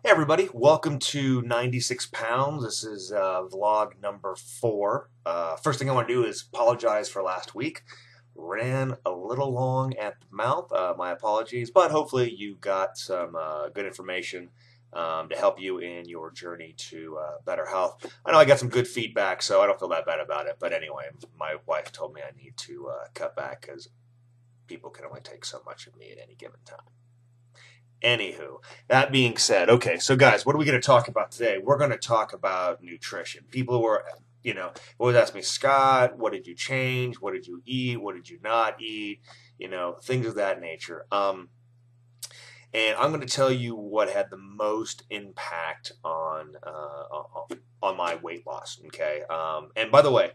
Hey everybody, welcome to 96 Pounds. This is vlog number 4. First thing I want to do is apologize for last week. Ran a little long at the mouth, my apologies, but hopefully you got some good information to help you in your journey to better health. I know I got some good feedback, so I don't feel that bad about it, but anyway, my wife told me I need to cut back because people can only take so much of me at any given time. Anywho, that being said, okay, so guys, what are we going to talk about today? We're going to talk about nutrition. People were, always ask me, Scott, what did you change? What did you eat? What did you not eat? Things of that nature. And I'm going to tell you what had the most impact on my weight loss. Okay. And by the way,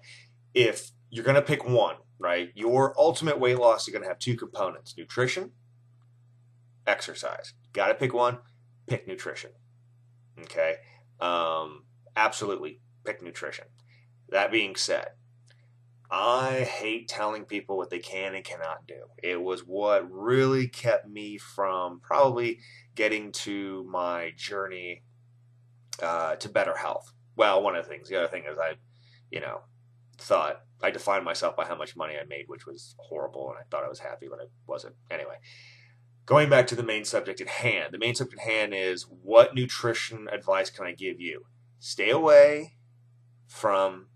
if you're going to pick one, right, your ultimate weight loss is going to have two components: nutrition, exercise. Got to pick one. Pick nutrition. Okay. Absolutely pick nutrition. That being said, I hate telling people what they can and cannot do. It was what really kept me from probably getting to my journey to better health. Well, one of the things. The other thing is you know, thought I defined myself by how much money I made, which was horrible, and I thought I was happy, but I wasn't. Anyway, going back to the main subject at hand. The main subject at hand is, what nutrition advice can I give you? Stay away from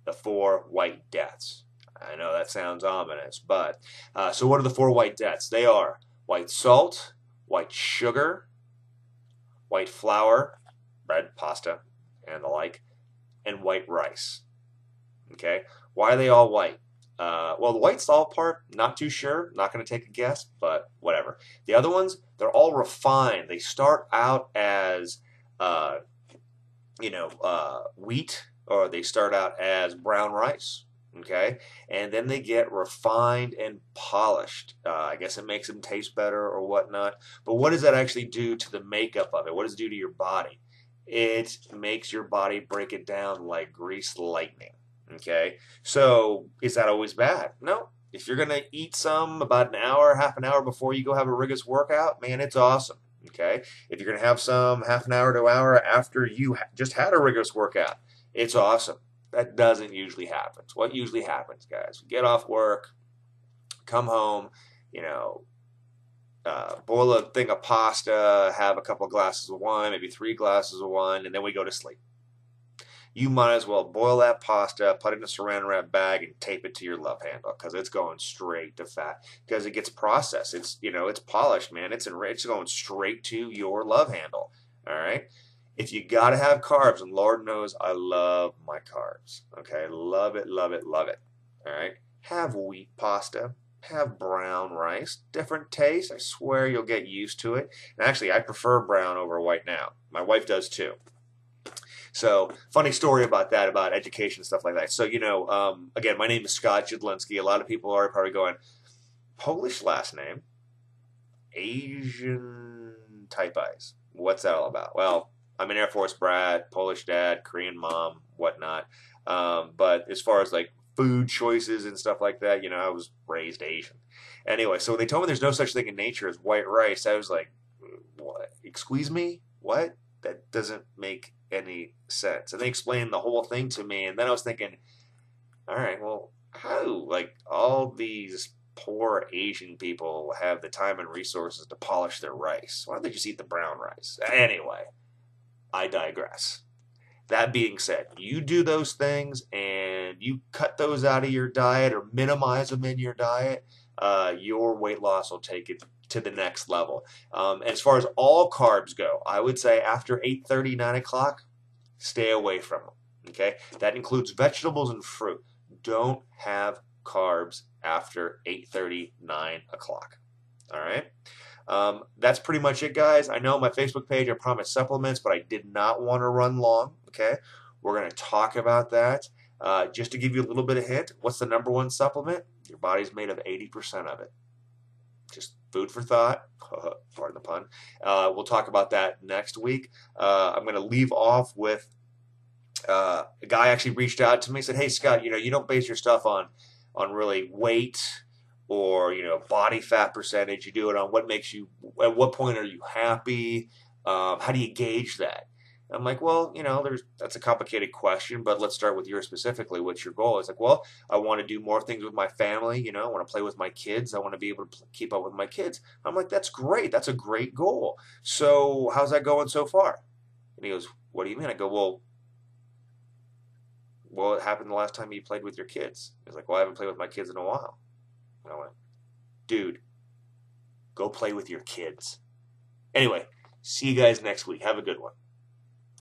the 4 white deaths. I know that sounds ominous, but so what are the 4 white deaths? They are white salt, white sugar, white flour, bread, pasta, and the like, and white rice. Okay, why are they all white? Well, the white salt part, not too sure. Not going to take a guess, but whatever. The other ones, they're all refined. They start out as, uh, wheat, or they start out as brown rice. Okay, and then they get refined and polished. I guess it makes them taste better or whatnot. But what does that actually do to the makeup of it? What does it do to your body? It makes your body break it down like greased lightning. Okay, so is that always bad? No. If you're gonna eat some about an hour, half an hour before you go have a rigorous workout, man, it's awesome. Okay, if you're gonna have some half an hour to an hour after you just had a rigorous workout, it's awesome. That doesn't usually happen. What usually happens, guys? We get off work, come home, you know, boil a thing of pasta, have a couple of glasses of wine, maybe 3 glasses of wine, and then we go to sleep. You might as well boil that pasta, put it in a saran wrap bag, and tape it to your love handle, because it's going straight to fat, because it gets processed. It's polished, man. It's enriched. It's going straight to your love handle. All right. If you gotta have carbs, and Lord knows I love my carbs. Okay, love it, love it, love it. All right. Have wheat pasta. Have brown rice. Different taste. I swear you'll get used to it. And actually, I prefer brown over white now. My wife does too. So, funny story about that, about education and stuff like that. So, again, my name is Scott Jedlinski. A lot of people are probably going, Polish last name, Asian type eyes. What's that all about? Well, I'm an Air Force brat, Polish dad, Korean mom, whatnot. But as far as like food choices and stuff like that, I was raised Asian. Anyway, so when they told me there's no such thing in nature as white rice, I was like, what? Excuse me? What? That doesn't make any sense. And they explained the whole thing to me, and then I was thinking, all right, well, how? Like, all these poor Asian people have the time and resources to polish their rice. Why don't they just eat the brown rice? Anyway, I digress. That being said, you do those things and you cut those out of your diet or minimize them in your diet, your weight loss will take it to the next level. As far as all carbs go, I would say after 8:30, 9 o'clock, stay away from them. Okay, that includes vegetables and fruit. Don't have carbs after 8:30, 9 o'clock. All right. That's pretty much it, guys. I know my Facebook page, I promised supplements, but I did not want to run long. Okay, we're going to talk about that. Just to give you a little bit of hint, what's the number one supplement? Your body's made of 80% of it. Just food for thought. Pardon the pun. We'll talk about that next week. I'm going to leave off with a guy actually reached out to me and said, "Hey Scott, you don't base your stuff on really weight or body fat percentage. You do it on what makes you. At what point are you happy? How do you gauge that? I'm like, well, that's a complicated question, but let's start with yours specifically. What's your goal? It's like, well, I want to do more things with my family. I want to play with my kids. I want to be able to keep up with my kids. I'm like, that's great. That's a great goal. So how's that going so far? And he goes, what do you mean? I go, well, it happened the last time you played with your kids. He's like, well, I haven't played with my kids in a while. And I went, dude, go play with your kids. Anyway, see you guys next week. Have a good one.